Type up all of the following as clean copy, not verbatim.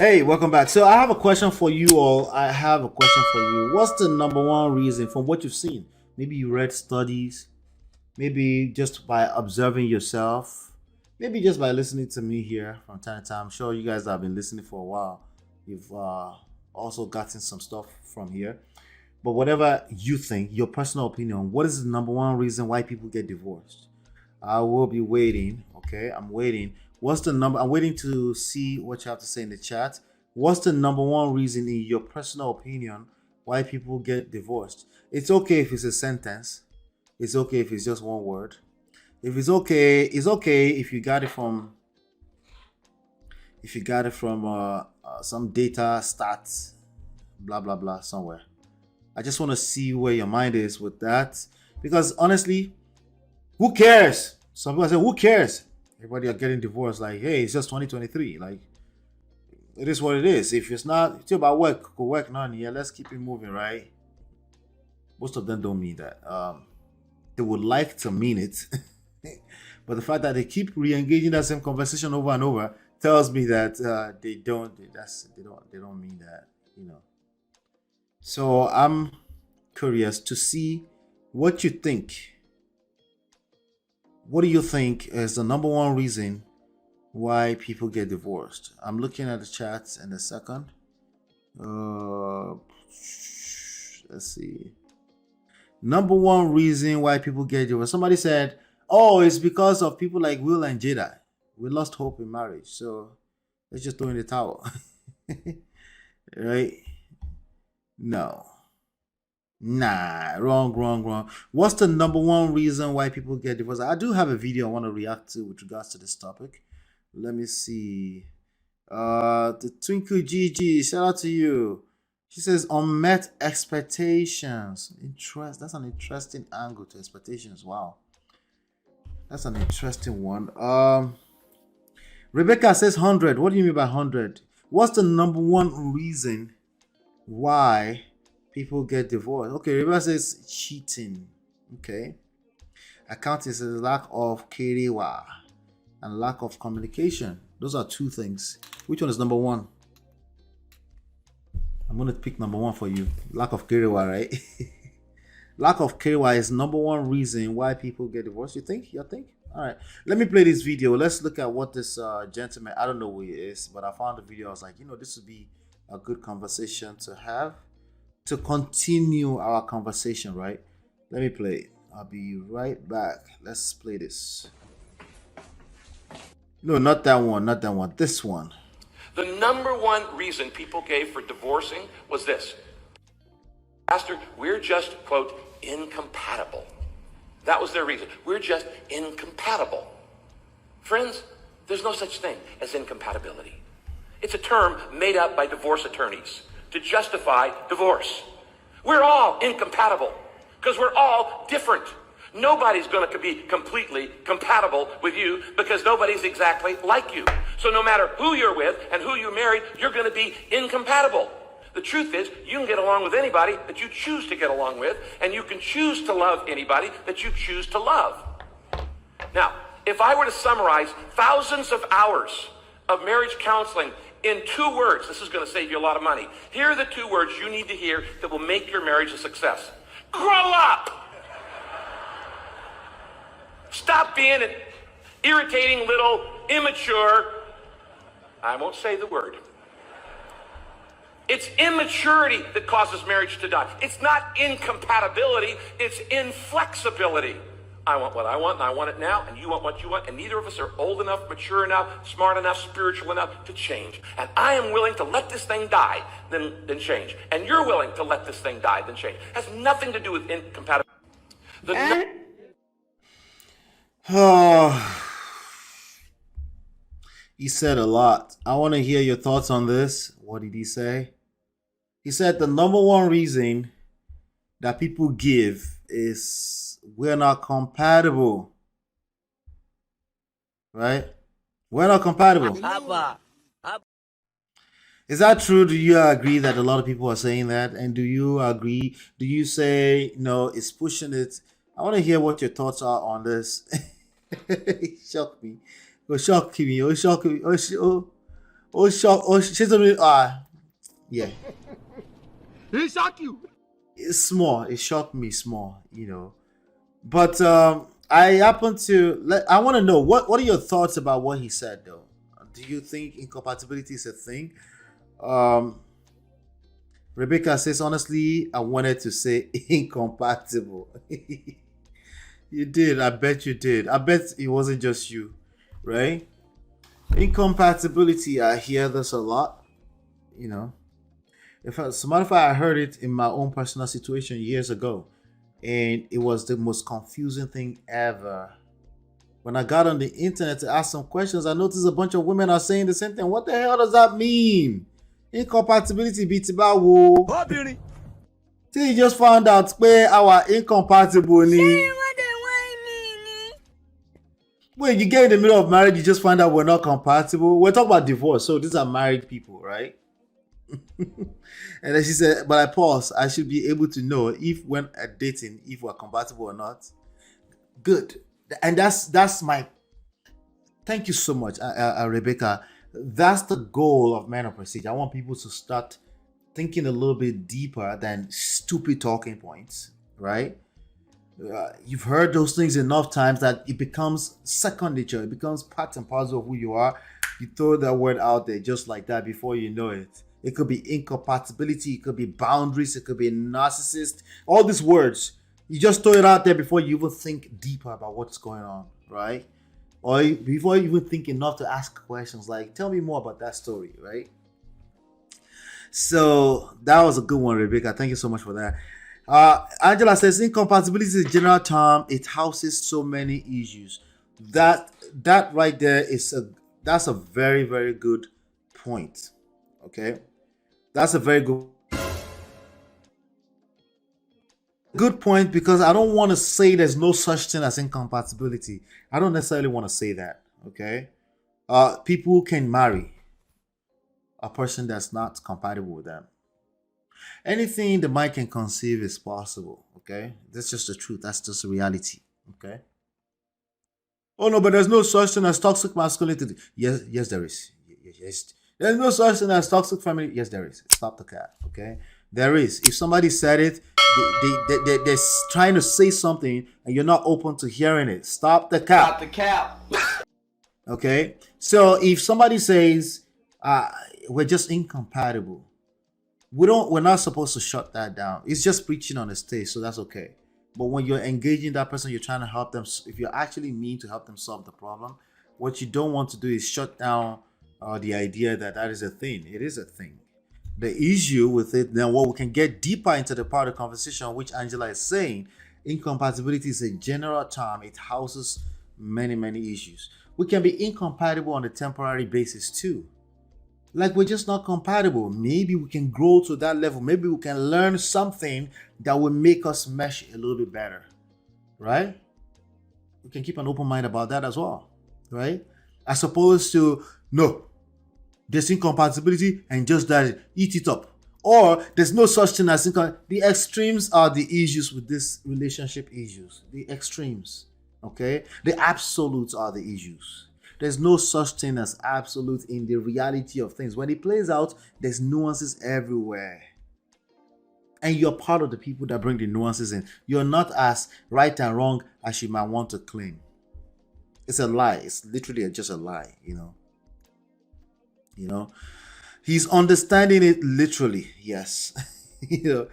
Hey, welcome back. So I have a question for you all. I have a question for you. What's the number one reason from what you've seen? Maybe you read studies, maybe just by observing yourself, maybe just by listening to me here from time to time. I'm sure you guys have been listening for a while. You've also gotten some stuff from here. But whatever you think, your personal opinion, what is the number one reason why people get divorced? I will be waiting. Okay, I'm waiting. What's the number? I'm waiting to see what you have to say in the chat. What's the number one reason, in your personal opinion, why people get divorced? It's okay if it's a sentence. It's okay if it's just one word. If it's okay if you got it from some data stats, blah blah blah somewhere. I just want to see where your mind is with that, because honestly, who cares? Some people say, who cares? Everybody are getting divorced. Like, hey, it's just 2023. Like, it is what it is. If it's not, it's about work. Go work, none. Yeah, let's keep it moving, right? Most of them don't mean that. They would like to mean it, but the fact that they keep re-engaging that same conversation over and over tells me that they don't. They don't mean that. So I'm curious to see what you think. What do you think is the number one reason why people get divorced? I'm looking at the chats in a second. Let's see. Number one reason why people get divorced. Somebody said, oh, it's because of people like Will and Jada. We lost hope in marriage, so let's just throw in the towel. Right? No. Nah, wrong. What's the number one reason why people get divorced? I do have a video I want to react to with regards to this topic. Let me see. The Twinkle GG, shout out to you. She says unmet expectations. That's an interesting angle to expectations. Wow. That's an interesting one. Rebecca says 100. What do you mean by 100? What's the number one reason why people get divorced? Okay, Rebecca says cheating. Okay. Accounting says lack of KDWA and lack of communication. Those are two things. Which one is number one? I'm going to pick number one for you. Lack of KDWA, right? Lack of KDWA is number one reason why people get divorced. You think? All right. Let me play this video. Let's look at what this gentleman, I don't know who he is, but I found the video. I was like, this would be a good conversation to have, to continue our conversation, right? Let me play it. I'll be right back. Let's play this. No, not that one. This one. The number one reason people gave for divorcing was this. Pastor, we're just, quote, incompatible. That was their reason. We're just incompatible. Friends, there's no such thing as incompatibility. It's a term made up by divorce attorneys to justify divorce. We're all incompatible because we're all different. Nobody's going to be completely compatible with you because nobody's exactly like you. So no matter who you're with and who you married, you're going to be incompatible. The truth is, you can get along with anybody that you choose to get along with, and you can choose to love anybody that you choose to love. Now, if I were to summarize thousands of hours of marriage counseling in 2 words, this is going to save you a lot of money. Here are the 2 words you need to hear that will make your marriage a success. Grow up! Stop being an irritating little immature, I won't say the word. It's immaturity that causes marriage to die. It's not incompatibility, it's inflexibility. I want what I want, and I want it now, and you want what you want, and neither of us are old enough, mature enough, smart enough, spiritual enough to change. And I am willing to let this thing die, then change. And you're willing to let this thing die, then change. It has nothing to do with incompatibility. Oh, he said a lot. I want to hear your thoughts on this. What did he say? He said the number one reason that people give is we're not compatible. Right? We're not compatible. Is that true? Do you agree that a lot of people are saying that? And do you agree? Do you say, no, it's pushing it? I want to hear what your thoughts are on this. It shocked me. It shocked me. Oh, shock. Oh, she's a yeah. He shock you. It's small. It shocked me small, you know. But I happen to. I want to know what are your thoughts about what he said, though. Do you think incompatibility is a thing? Um, Rebecca says, honestly, I wanted to say incompatible. You did. I bet you did. I bet it wasn't just you, right? Incompatibility. I hear this a lot. You know, if as a matter of fact, I heard it in my own personal situation years ago, and it was the most confusing thing ever. When I got on the internet to ask some questions, I noticed a bunch of women are saying the same thing. What the hell does that mean? Incompatibility beats about wo. Till you just found out where our incompatible ni. Wait, you get in the middle of marriage, you just find out we're not compatible. We're talking about divorce, so these are married people, right? And then she said, but I paused. I should be able to know if when dating, if we're compatible or not. Good. And that's my thank you so much, Rebecca. That's the goal of Men of Prestige. I want people to start thinking a little bit deeper than stupid talking points, right? You've heard those things enough times that it becomes second nature. It becomes part and parcel of who you are. You throw that word out there just like that before you know it. It could be incompatibility. It could be boundaries. It could be narcissist. All these words. You just throw it out there before you even think deeper about what's going on, right? Or before you even think enough to ask questions like, tell me more about that story, right? So that was a good one, Rebecca. Thank you so much for that. Angela says incompatibility is a general term. It houses so many issues. That right there that's a very, very good point. Okay, that's a very good point because I don't want to say there's no such thing as incompatibility. I don't necessarily want to say that. Okay, people can marry a person that's not compatible with them. Anything the mind can conceive is possible. Okay, that's just the truth. That's just the reality. Okay. Oh no, but there's no such thing as toxic masculinity. Yes, yes, there is. Yes, there's no such thing as toxic family. Yes, there is. Stop the cat. Okay, there is. If somebody said it, they're trying to say something, and you're not open to hearing it. Stop the cap. Stop the cap. Okay, so if somebody says we're just incompatible, we're not supposed to shut that down. It's just preaching on the stage, so that's okay. But when you're engaging that person, you're trying to help them. If you're actually mean to help them solve the problem, what you don't want to do is shut down the idea that is a thing. It is a thing. The issue with it, then what we can get deeper into the part of the conversation, which Angela is saying, incompatibility is a general term. It houses many, many issues. We can be incompatible on a temporary basis too. Like we're just not compatible. Maybe we can grow to that level. Maybe we can learn something that will make us mesh a little bit better, right? We can keep an open mind about that as well, right? As opposed to, no, there's incompatibility and just that, eat it up. Or there's no such thing as the extremes are the issues with this relationship issues. The extremes, okay? The absolutes are the issues. There's no such thing as absolute in the reality of things. When it plays out, there's nuances everywhere. And you're part of the people that bring the nuances in. You're not as right and wrong as you might want to claim. It's a lie. It's literally just a lie, you know. You know, he's understanding it literally. Yes. You know,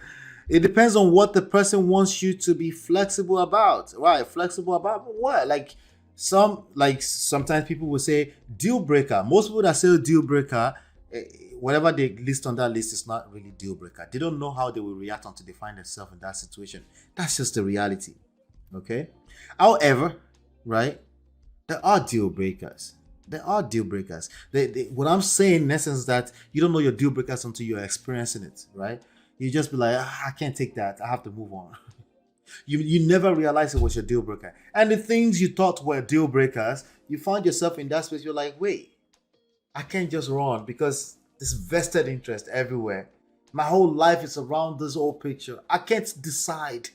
it depends on what the person wants you to be flexible about. Right? Flexible about what? Like sometimes people will say deal breaker. Most people that say deal breaker, whatever they list on that list is not really deal breaker. They don't know how they will react until they find themselves in that situation. That's just the reality. Okay. However, right, there are deal breakers. There are deal breakers. What I'm saying in essence is that you don't know your deal breakers until you're experiencing it, right? You just be like, I can't take that. I have to move on. You never realize it was your deal breaker. And the things you thought were deal breakers, you find yourself in that space. You're like, wait, I can't just run because there's vested interest everywhere. My whole life is around this whole picture. I can't decide,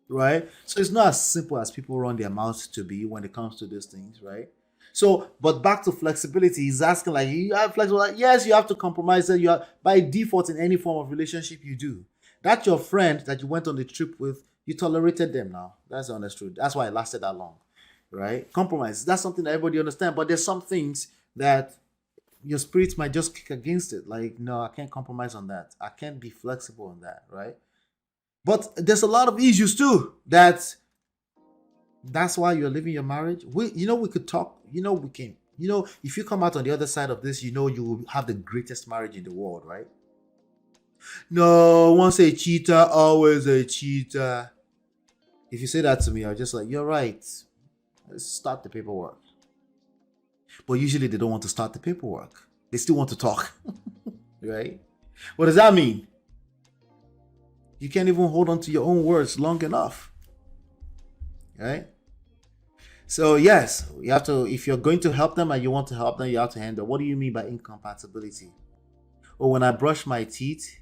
right? So it's not as simple as people run their mouths to be when it comes to these things, right? So, but back to flexibility, he's asking like, you have flexible. Like, yes, you have to compromise. That you are by default in any form of relationship you do. That's your friend that you went on the trip with. You tolerated them now. That's the honest truth. That's why it lasted that long, right? Compromise. That's something that everybody understands. But there's some things that your spirit might just kick against it. Like, no, I can't compromise on that. I can't be flexible on that, right? But there's a lot of issues too that's why you're living your marriage. We could talk. We can. If you come out on the other side of this, you will have the greatest marriage in the world, right? No, once a cheater, always a cheater. If you say that to me, I'll just like, you're right. Let's start the paperwork. But usually they don't want to start the paperwork. They still want to talk, right? What does that mean? You can't even hold on to your own words long enough, right? So yes, you have to, if you're going to help them and you want to help them, you have to handle. What do you mean by incompatibility? Or when I brush my teeth,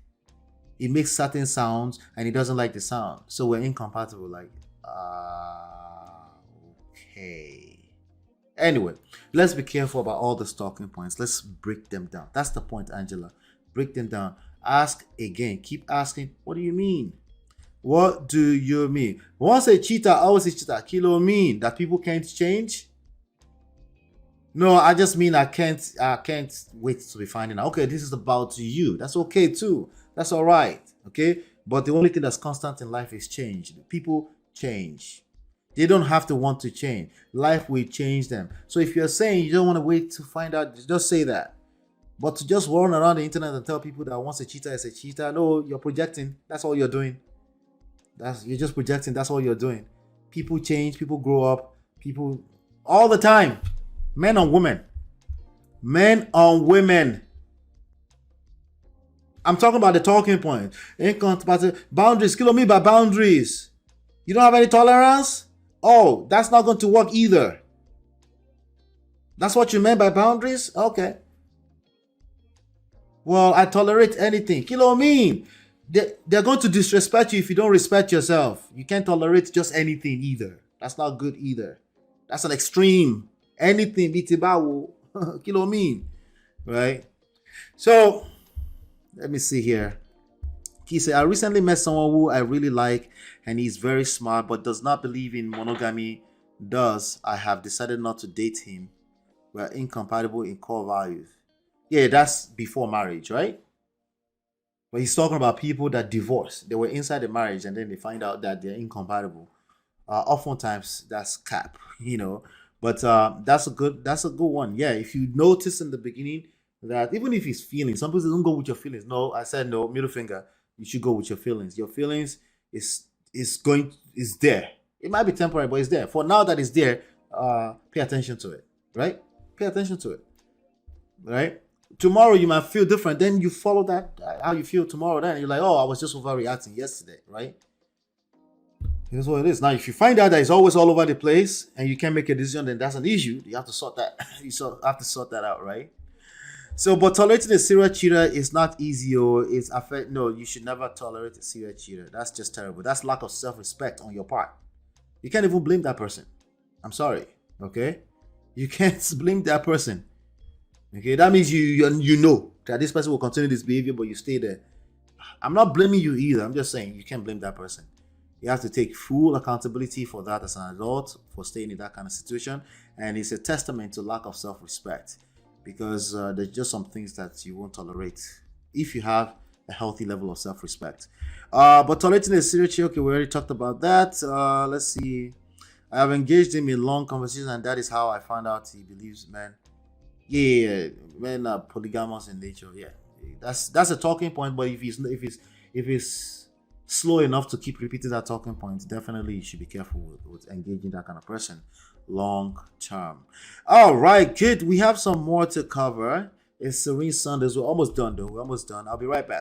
it makes certain sounds and he doesn't like the sound. So we're incompatible. Like, okay. Anyway, let's be careful about all the talking points. Let's break them down. That's the point, Angela. Break them down. Ask again. Keep asking, what do you mean? What do you mean? Once a cheater, always a cheater. Kilo mean that people can't change? No, I just mean I can't wait to be finding out. Okay, this is about you. That's okay too. That's all right. Okay? But the only thing that's constant in life is change. People change. They don't have to want to change. Life will change them. So if you're saying you don't want to wait to find out, just say that. But to just run around the internet and tell people that once a cheater is a cheater, no, you're projecting. That's all you're doing. You're just projecting. That's all you're doing. People change. People grow up. People all the time. Men on women. Men on women. I'm talking about the talking point. Incompatible boundaries. Kill me by boundaries. You don't have any tolerance? Oh, that's not going to work either. That's what you meant by boundaries? Okay. Well, I tolerate anything. Kilo mean. They're going to disrespect you if you don't respect yourself. You can't tolerate just anything either. That's not good either. That's an extreme. Anything bitibawo. Kilo mean. Right? So, let me see here. He said, I recently met someone who I really like and he's very smart but does not believe in monogamy. I have decided not to date him. We are incompatible in core values. Yeah, that's before marriage, right? But he's talking about people that divorce. They were inside the marriage and then they find out that they're incompatible. Oftentimes that's cap, But that's a good one. Yeah, if you notice in the beginning that even if he's feeling, some people don't go with your feelings. No, I said no, middle finger. You should go with your feelings. Your feelings is there. It might be temporary, but it's there. For now that it's there, pay attention to it, right? Pay attention to it, right? Tomorrow you might feel different. Then you follow that, how you feel tomorrow. Then you're like, oh, I was just overreacting yesterday, right? Here's what it is. Now, if you find out that it's always all over the place and you can't make a decision, then that's an issue. You have to sort that. Have to sort that out, right? So, but tolerating a serial cheater is not easy, or it's affect. No, you should never tolerate a serial cheater. That's just terrible. That's lack of self-respect on your part. You can't even blame that person. I'm sorry. Okay, you can't blame that person. Okay, that means you know that this person will continue this behavior, but you stay there. I'm not blaming you either. I'm just saying you can't blame that person. You have to take full accountability for that as an adult, for staying in that kind of situation. And it's a testament to lack of self-respect, because there's just some things that you won't tolerate if you have a healthy level of self-respect. But tolerating a serial cheater, okay, we already talked about that. Let's see. I have engaged him in long conversations, and that is how I found out he believes men. Yeah, men are polygamous in nature. Yeah, that's a talking point. But if he's slow enough to keep repeating that talking point, definitely you should be careful with engaging that kind of person long term. All right, good. We have some more to cover. It's Serene Sundays. We're almost done though. We're almost done. I'll be right back.